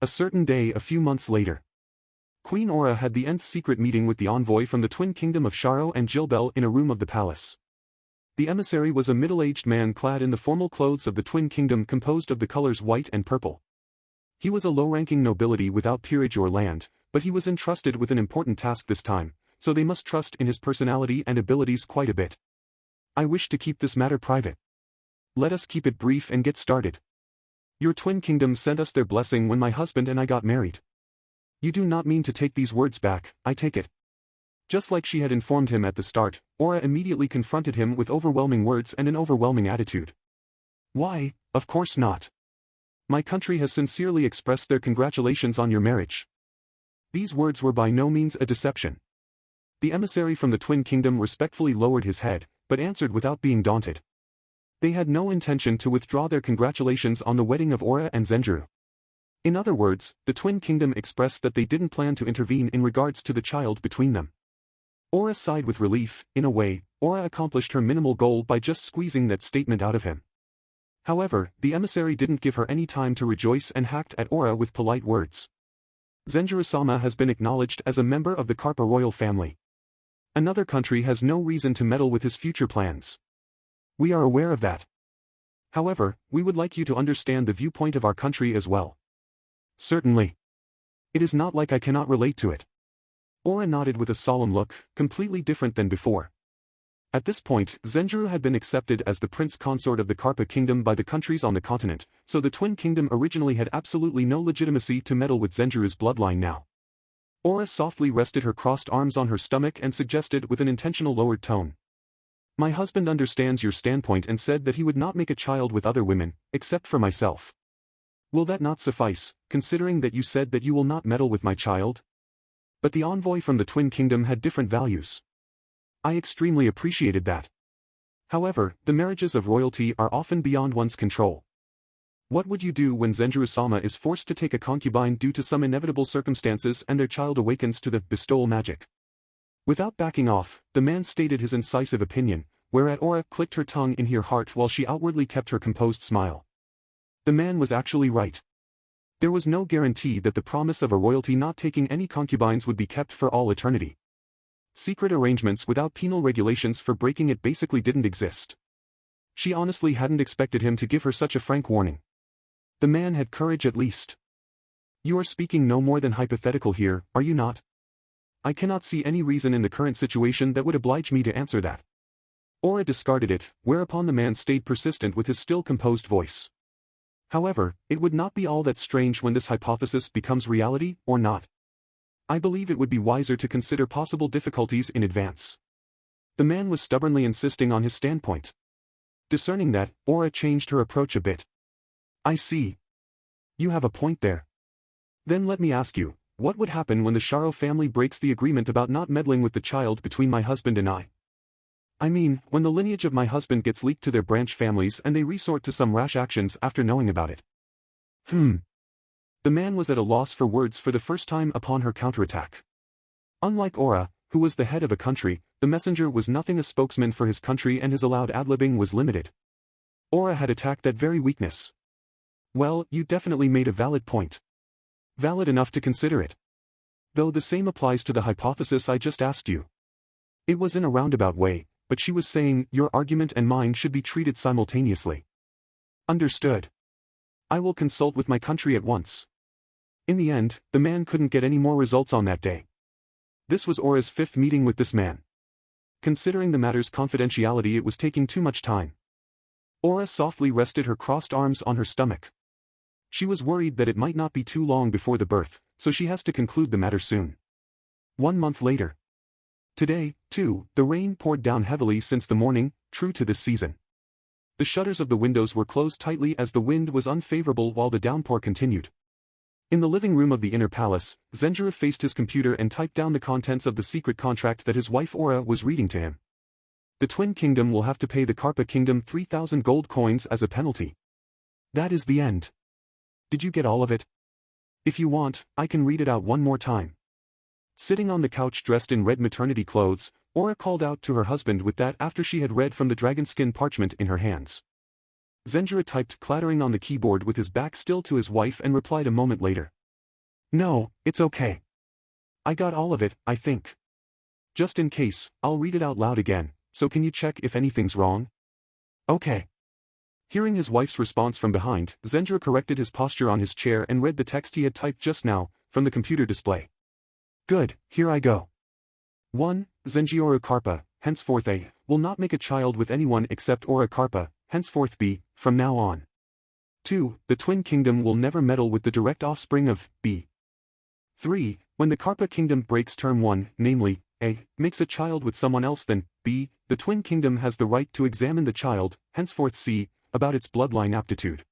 A certain day a few months later. Queen Aura had the nth secret meeting with the envoy from the twin kingdom of Sharo and Jilbel in a room of the palace. The emissary was a middle-aged man clad in the formal clothes of the twin kingdom composed of the colors white and purple. He was a low-ranking nobility without peerage or land, but he was entrusted with an important task this time, so they must trust in his personality and abilities quite a bit. I wish to keep this matter private. Let us keep it brief and get started. Your twin kingdom sent us their blessing when my husband and I got married. You do not mean to take these words back, I take it. Just like she had informed him at the start, Aura immediately confronted him with overwhelming words and an overwhelming attitude. Why, of course not. My country has sincerely expressed their congratulations on your marriage. These words were by no means a deception. The emissary from the twin kingdom respectfully lowered his head, but answered without being daunted. They had no intention to withdraw their congratulations on the wedding of Aura and Zenjirou. In other words, the twin kingdom expressed that they didn't plan to intervene in regards to the child between them. Aura sighed with relief. In a way, Aura accomplished her minimal goal by just squeezing that statement out of him. However, the emissary didn't give her any time to rejoice and hacked at Aura with polite words. Zenjirou-sama has been acknowledged as a member of the Karpa royal family. Another country has no reason to meddle with his future plans. We are aware of that. However, we would like you to understand the viewpoint of our country as well. Certainly. It is not like I cannot relate to it. Aura nodded with a solemn look, completely different than before. At this point, Zenjirou had been accepted as the prince consort of the Karpa kingdom by the countries on the continent, so the twin kingdom originally had absolutely no legitimacy to meddle with Zenjirou's bloodline now. Aura softly rested her crossed arms on her stomach and suggested with an intentional lowered tone. My husband understands your standpoint and said that he would not make a child with other women, except for myself. Will that not suffice, considering that you said that you will not meddle with my child? But the envoy from the twin kingdom had different values. I extremely appreciated that. However, the marriages of royalty are often beyond one's control. What would you do when Zenjirou-sama is forced to take a concubine due to some inevitable circumstances and their child awakens to the bestowal magic? Without backing off, the man stated his incisive opinion, whereat Aura clicked her tongue in her heart while she outwardly kept her composed smile. The man was actually right. There was no guarantee that the promise of a royalty not taking any concubines would be kept for all eternity. Secret arrangements without penal regulations for breaking it basically didn't exist. She honestly hadn't expected him to give her such a frank warning. The man had courage at least. You are speaking no more than hypothetical here, are you not? I cannot see any reason in the current situation that would oblige me to answer that. Aura discarded it, whereupon the man stayed persistent with his still composed voice. However, it would not be all that strange when this hypothesis becomes reality, or not. I believe it would be wiser to consider possible difficulties in advance. The man was stubbornly insisting on his standpoint. Discerning that, Aura changed her approach a bit. I see. You have a point there. Then let me ask you, what would happen when the Sharo family breaks the agreement about not meddling with the child between my husband and I? I mean, when the lineage of my husband gets leaked to their branch families and they resort to some rash actions after knowing about it. The man was at a loss for words for the first time upon her counterattack. Unlike Aura, who was the head of a country, the messenger was nothing a spokesman for his country and his allowed ad-libbing was limited. Aura had attacked that very weakness. Well, you definitely made a valid point. Valid enough to consider it. Though the same applies to the hypothesis I just asked you. It was in a roundabout way, but she was saying your argument and mine should be treated simultaneously. Understood. I will consult with my country at once. In the end, the man couldn't get any more results on that day. This was Aura's fifth meeting with this man. Considering the matter's confidentiality, it was taking too much time. Aura softly rested her crossed arms on her stomach. She was worried that it might not be too long before the birth, so she has to conclude the matter soon. 1 month later. Today, too, the rain poured down heavily since the morning, true to this season. The shutters of the windows were closed tightly as the wind was unfavorable while the downpour continued. In the living room of the inner palace, Zenjirou faced his computer and typed down the contents of the secret contract that his wife Aura was reading to him. The Twin Kingdom will have to pay the Karpa Kingdom 3,000 gold coins as a penalty. That is the end. Did you get all of it? If you want, I can read it out one more time. Sitting on the couch dressed in red maternity clothes, Aura called out to her husband with that after she had read from the dragonskin parchment in her hands. Zenjirou typed clattering on the keyboard with his back still to his wife and replied a moment later. No, it's okay. I got all of it, I think. Just in case, I'll read it out loud again, so can you check if anything's wrong? Okay. Hearing his wife's response from behind, Zenjirou corrected his posture on his chair and read the text he had typed just now, from the computer display. Good, here I go. 1. Zenjirou Karpa, henceforth A, will not make a child with anyone except Aura Karpa, henceforth B, from now on. 2. The Twin Kingdom will never meddle with the direct offspring of B. 3. When the Karpa Kingdom breaks term 1, namely, A, makes a child with someone else then B, the Twin Kingdom has the right to examine the child, henceforth C, about its bloodline aptitude.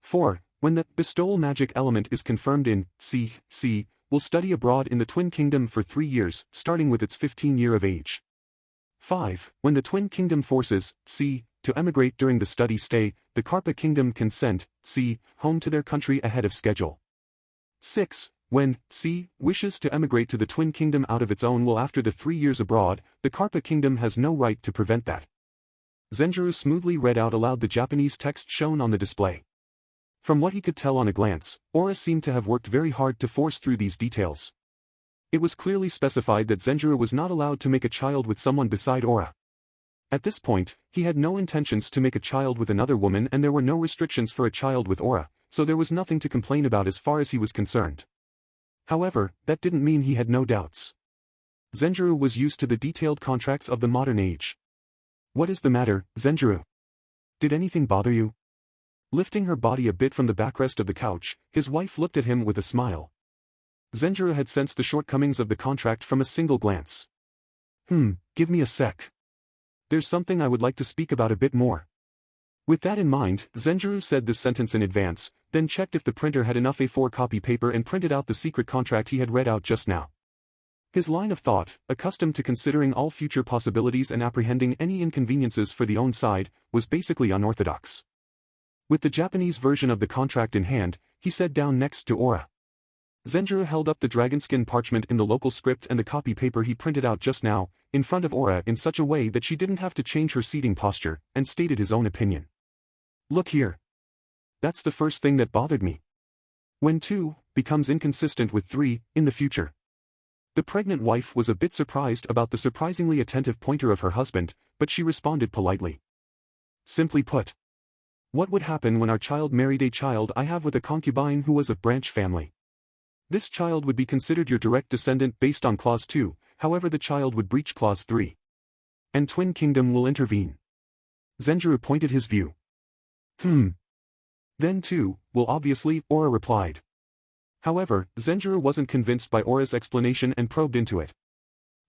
4. When the bestowal magic element is confirmed in C, will study abroad in the Twin Kingdom for 3 years, starting with its 15th year of age. 5. When the Twin Kingdom forces C to emigrate during the study stay, the Karpa Kingdom can send C home to their country ahead of schedule. 6. When C wishes to emigrate to the Twin Kingdom out of its own will after the 3 years abroad, the Karpa Kingdom has no right to prevent that. Zenjirou smoothly read out aloud the Japanese text shown on the display. From what he could tell on a glance, Aura seemed to have worked very hard to force through these details. It was clearly specified that Zenjirou was not allowed to make a child with someone beside Aura. At this point, he had no intentions to make a child with another woman and there were no restrictions for a child with Aura, so there was nothing to complain about as far as he was concerned. However, that didn't mean he had no doubts. Zenjirou was used to the detailed contracts of the modern age. What is the matter, Zenjirou? Did anything bother you? Lifting her body a bit from the backrest of the couch, his wife looked at him with a smile. Zenjirou had sensed the shortcomings of the contract from a single glance. Give me a sec. There's something I would like to speak about a bit more. With that in mind, Zenjirou said this sentence in advance, then checked if the printer had enough A4 copy paper and printed out the secret contract he had read out just now. His line of thought, accustomed to considering all future possibilities and apprehending any inconveniences for the own side, was basically unorthodox. With the Japanese version of the contract in hand, he sat down next to Aura. Zenjirou held up the dragonskin parchment in the local script and the copy paper he printed out just now, in front of Aura in such a way that she didn't have to change her seating posture, and stated his own opinion. Look here. That's the first thing that bothered me. When 2 becomes inconsistent with 3 in the future. The pregnant wife was a bit surprised about the surprisingly attentive pointer of her husband, but she responded politely. Simply put. What would happen when our child married a child I have with a concubine who was of branch family? This child would be considered your direct descendant based on Clause 2, however the child would breach Clause 3. And Twin Kingdom will intervene. Zenjirou pointed his view. Then 2, will obviously, Aura replied. However, Zenjirou wasn't convinced by Aura's explanation and probed into it.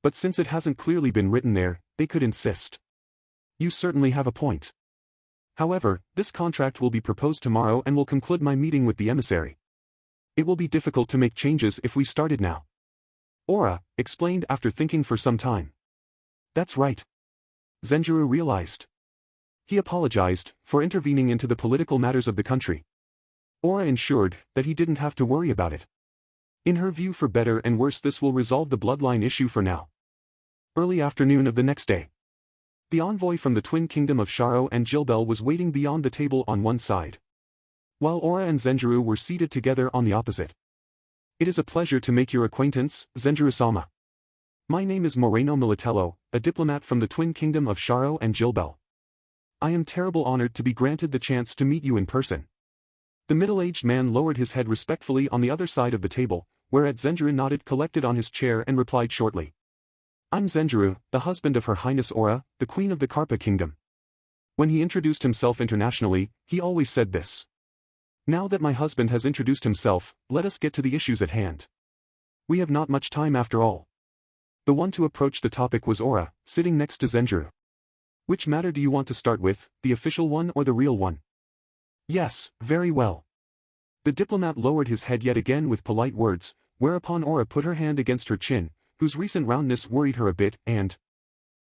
But since it hasn't clearly been written there, they could insist. You certainly have a point. However, this contract will be proposed tomorrow and will conclude my meeting with the emissary. It will be difficult to make changes if we started now. Aura explained after thinking for some time. That's right. Zenjirou realized. He apologized for intervening into the political matters of the country. Aura ensured that he didn't have to worry about it. In her view, for better and worse, this will resolve the bloodline issue for now. Early afternoon of the next day. The envoy from the Twin Kingdom of Sharo and Jilbel was waiting beyond the table on one side, while Aura and Zenjirou were seated together on the opposite. It is a pleasure to make your acquaintance, Zenjirou-sama. My name is Moreno Militello, a diplomat from the Twin Kingdom of Sharo and Jilbel. I am terribly honored to be granted the chance to meet you in person. The middle-aged man lowered his head respectfully on the other side of the table, whereat Zenjirou nodded, collected on his chair and replied shortly. I'm Zenjirou, the husband of Her Highness Aura, the Queen of the Karpa Kingdom. When he introduced himself internationally, he always said this. Now that my husband has introduced himself, let us get to the issues at hand. We have not much time after all. The one to approach the topic was Aura, sitting next to Zenjirou. Which matter do you want to start with, the official one or the real one? Yes, very well. The diplomat lowered his head yet again with polite words, whereupon Aura put her hand against her chin, whose recent roundness worried her a bit, and...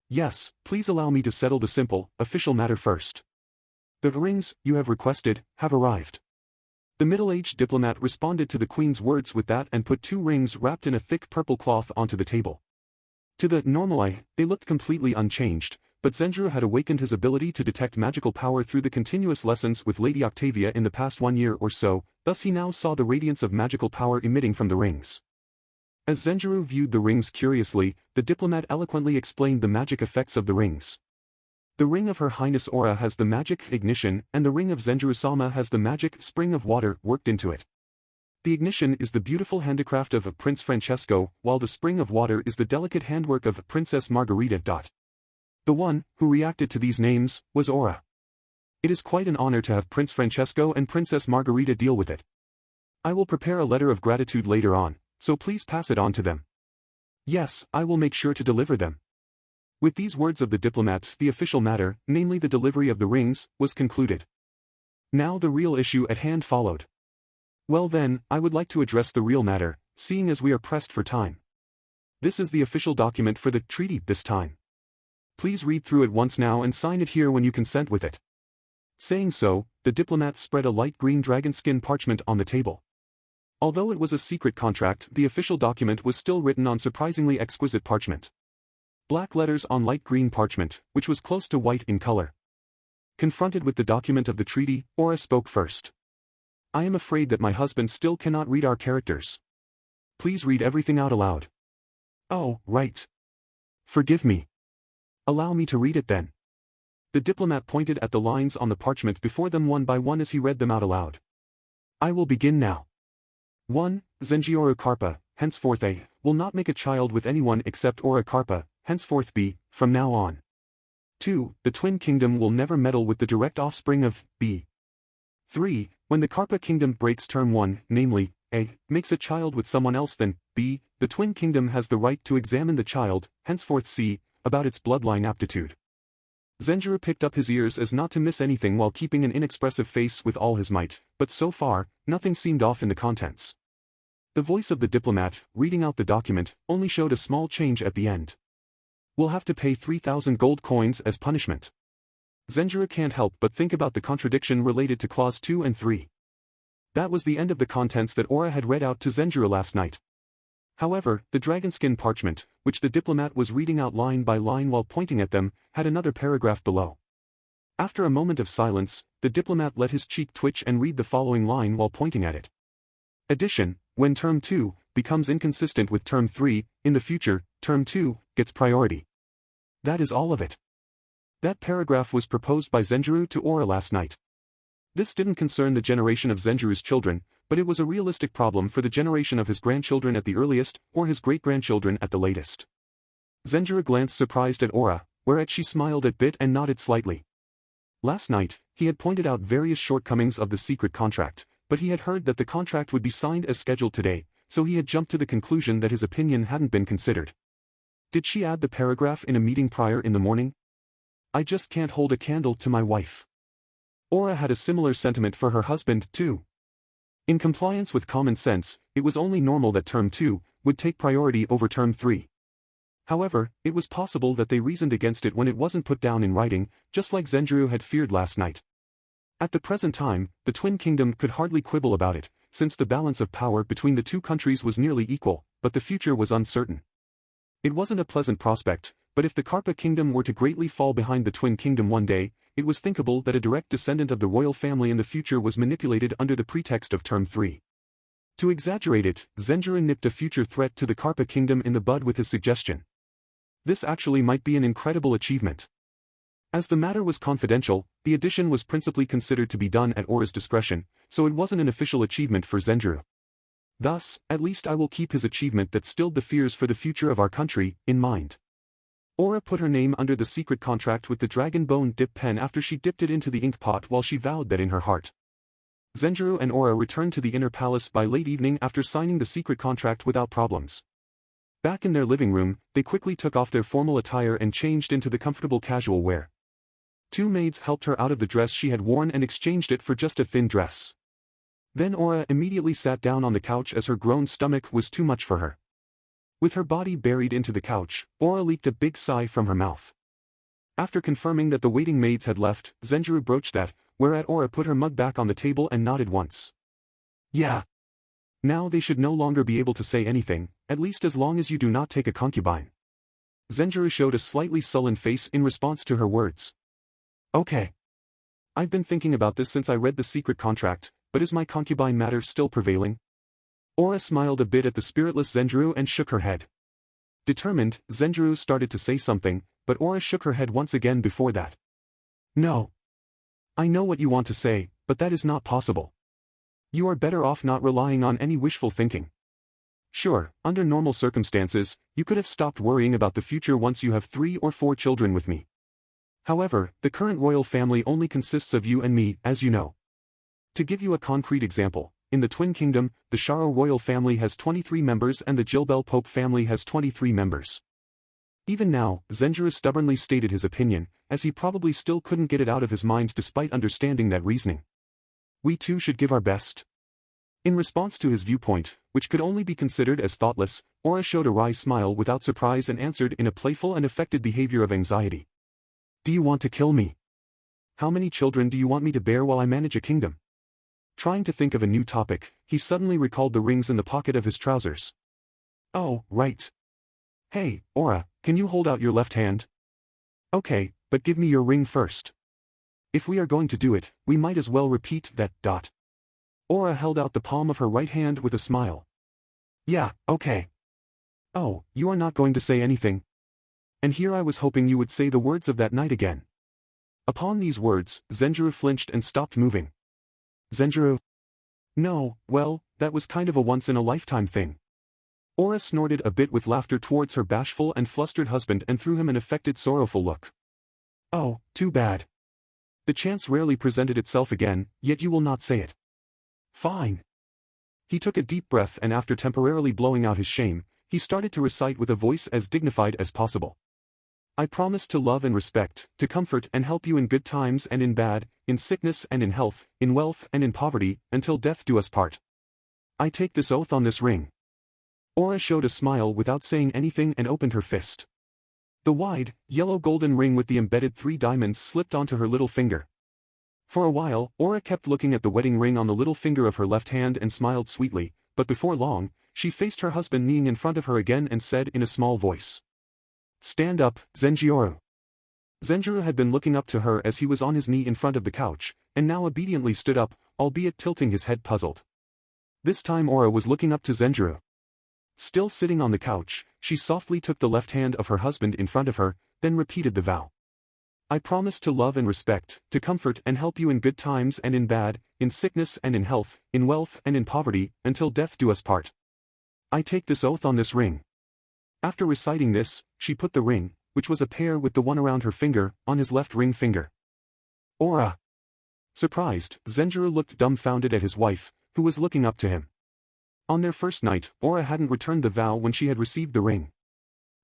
Yes, please allow me to settle the simple, official matter first. The rings you have requested have arrived. The middle-aged diplomat responded to the queen's words with that and put 2 rings wrapped in a thick purple cloth onto the table. To the normal eye, they looked completely unchanged, but Zenjirou had awakened his ability to detect magical power through the continuous lessons with Lady Octavia in the past 1 year or so, thus he now saw the radiance of magical power emitting from the rings. As Zenjirou viewed the rings curiously, the diplomat eloquently explained the magic effects of the rings. The ring of Her Highness Aura has the magic ignition, and the ring of Zenjirou-sama has the magic spring of water worked into it. The ignition is the beautiful handicraft of Prince Francesco, while the spring of water is the delicate handwork of Princess Margarita. The one who reacted to these names was Aura. It is quite an honor to have Prince Francesco and Princess Margarita deal with it. I will prepare a letter of gratitude later on, so please pass it on to them. Yes, I will make sure to deliver them. With these words of the diplomat, the official matter, namely the delivery of the rings, was concluded. Now the real issue at hand followed. Well then, I would like to address the real matter, seeing as we are pressed for time. This is the official document for the treaty this time. Please read through it once now and sign it here when you consent with it. Saying so, the diplomat spread a light green dragonskin parchment on the table. Although it was a secret contract, the official document was still written on surprisingly exquisite parchment. Black letters on light green parchment, which was close to white in color. Confronted with the document of the treaty, Aura spoke first. I am afraid that my husband still cannot read our characters. Please read everything out aloud. Oh, right. Forgive me. Allow me to read it then. The diplomat pointed at the lines on the parchment before them one by one as he read them out aloud. I will begin now. 1. Zenjirou Karpa, henceforth A, will not make a child with anyone except Aura Karpa, henceforth B, from now on. 2. The Twin Kingdom will never meddle with the direct offspring of B. 3. When the Karpa Kingdom breaks term 1, namely, A, makes a child with someone else then B, the Twin Kingdom has the right to examine the child, henceforth C, about its bloodline aptitude. Zenjirou picked up his ears as not to miss anything while keeping an inexpressive face with all his might, but so far, nothing seemed off in the contents. The voice of the diplomat, reading out the document, only showed a small change at the end. We'll have to pay 3,000 gold coins as punishment. Zenjirou can't help but think about the contradiction related to clause 2 and 3. That was the end of the contents that Aura had read out to Zenjirou last night. However, the dragonskin parchment, which the diplomat was reading out line by line while pointing at them, had another paragraph below. After a moment of silence, the diplomat let his cheek twitch and read the following line while pointing at it. Addition, when term 2 becomes inconsistent with term 3, in the future, term 2 gets priority. That is all of it. That paragraph was proposed by Zenjirou to Aura last night. This didn't concern the generation of Zenjirou's children, but it was a realistic problem for the generation of his grandchildren at the earliest, or his great-grandchildren at the latest. Zenjirou glanced surprised at Aura, whereat she smiled a bit and nodded slightly. Last night, he had pointed out various shortcomings of the secret contract, but he had heard that the contract would be signed as scheduled today, so he had jumped to the conclusion that his opinion hadn't been considered. Did she add the paragraph in a meeting prior in the morning? I just can't hold a candle to my wife. Aura had a similar sentiment for her husband, too. In compliance with common sense, it was only normal that term 2 would take priority over term 3. However, it was possible that they reasoned against it when it wasn't put down in writing, just like Zenjirou had feared last night. At the present time, the Twin Kingdom could hardly quibble about it, since the balance of power between the two countries was nearly equal, but the future was uncertain. It wasn't a pleasant prospect, but if the Karpa Kingdom were to greatly fall behind the Twin Kingdom one day, it was thinkable that a direct descendant of the royal family in the future was manipulated under the pretext of term 3. To exaggerate it, Zenjirou nipped a future threat to the Karpa Kingdom in the bud with his suggestion. This actually might be an incredible achievement. As the matter was confidential, the addition was principally considered to be done at Aura's discretion, so it wasn't an official achievement for Zenjirou. Thus, at least I will keep his achievement that stilled the fears for the future of our country in mind. Aura put her name under the secret contract with the dragon bone dip pen after she dipped it into the ink pot while she vowed that in her heart. Zenjirou and Aura returned to the inner palace by late evening after signing the secret contract without problems. Back in their living room, they quickly took off their formal attire and changed into the comfortable casual wear. Two maids helped her out of the dress she had worn and exchanged it for just a thin dress. Then Aura immediately sat down on the couch as her grown stomach was too much for her. With her body buried into the couch, Aura leaked a big sigh from her mouth. After confirming that the waiting maids had left, Zenjirou broached that, whereat Aura put her mug back on the table and nodded once. Yeah. Now they should no longer be able to say anything, at least as long as you do not take a concubine. Zenjirou showed a slightly sullen face in response to her words. Okay. I've been thinking about this since I read the secret contract, but is my concubine matter still prevailing? Aura smiled a bit at the spiritless Zenjirou and shook her head. Determined, Zenjirou started to say something, but Aura shook her head once again before that. No. I know what you want to say, but that is not possible. You are better off not relying on any wishful thinking. Sure, under normal circumstances, you could have stopped worrying about the future once you have 3 or 4 children with me. However, the current royal family only consists of you and me, as you know. To give you a concrete example, in the Twin Kingdom, the Sharo royal family has 23 members and the Jilbel Pope family has 23 members. Even now, Zenjirou stubbornly stated his opinion, as he probably still couldn't get it out of his mind despite understanding that reasoning. We too should give our best. In response to his viewpoint, which could only be considered as thoughtless, Aura showed a wry smile without surprise and answered in a playful and affected behavior of anxiety. Do you want to kill me? How many children do you want me to bear while I manage a kingdom? Trying to think of a new topic, he suddenly recalled the rings in the pocket of his trousers. Oh, right. Hey, Aura, can you hold out your left hand? Okay, but give me your ring first. If we are going to do it, we might as well repeat that. Aura held out the palm of her right hand with a smile. Yeah, okay. Oh, you are not going to say anything? And here I was hoping you would say the words of that night again. Upon these words, Zenjirou flinched and stopped moving. Zenjirou? No, well, that was kind of a once-in-a-lifetime thing. Aura snorted a bit with laughter towards her bashful and flustered husband and threw him an affected sorrowful look. Oh, too bad. The chance rarely presented itself again, yet you will not say it. Fine. He took a deep breath and after temporarily blowing out his shame, he started to recite with a voice as dignified as possible. I promise to love and respect, to comfort and help you in good times and in bad, in sickness and in health, in wealth and in poverty, until death do us part. I take this oath on this ring. Aura showed a smile without saying anything and opened her fist. The wide, yellow golden ring with the embedded 3 diamonds slipped onto her little finger. For a while, Aura kept looking at the wedding ring on the little finger of her left hand and smiled sweetly, but before long, she faced her husband kneeling in front of her again and said in a small voice. Stand up, Zenjirou. Zenjirou had been looking up to her as he was on his knee in front of the couch, and now obediently stood up, albeit tilting his head puzzled. This time Aura was looking up to Zenjirou. Still sitting on the couch, she softly took the left hand of her husband in front of her, then repeated the vow. I promise to love and respect, to comfort and help you in good times and in bad, in sickness and in health, in wealth and in poverty, until death do us part. I take this oath on this ring. After reciting this, she put the ring, which was a pair with the one around her finger, on his left ring finger. Aura. Surprised, Zenjirou looked dumbfounded at his wife, who was looking up to him. On their first night, Aura hadn't returned the vow when she had received the ring.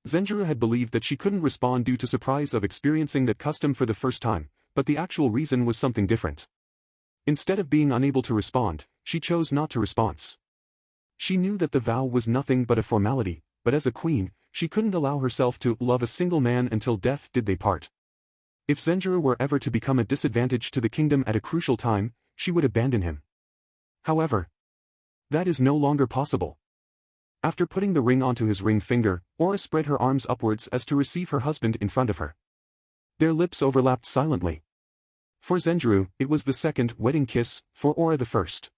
Zenjirou had believed that she couldn't respond due to surprise of experiencing that custom for the first time, but the actual reason was something different. Instead of being unable to respond, she chose not to respond. She knew that the vow was nothing but a formality, but as a queen, she couldn't allow herself to love a single man until death did they part. If Zenjirou were ever to become a disadvantage to the kingdom at a crucial time, she would abandon him. However, that is no longer possible. After putting the ring onto his ring finger, Aura spread her arms upwards as to receive her husband in front of her. Their lips overlapped silently. For Zenjirou, it was the second wedding kiss, for Aura the first.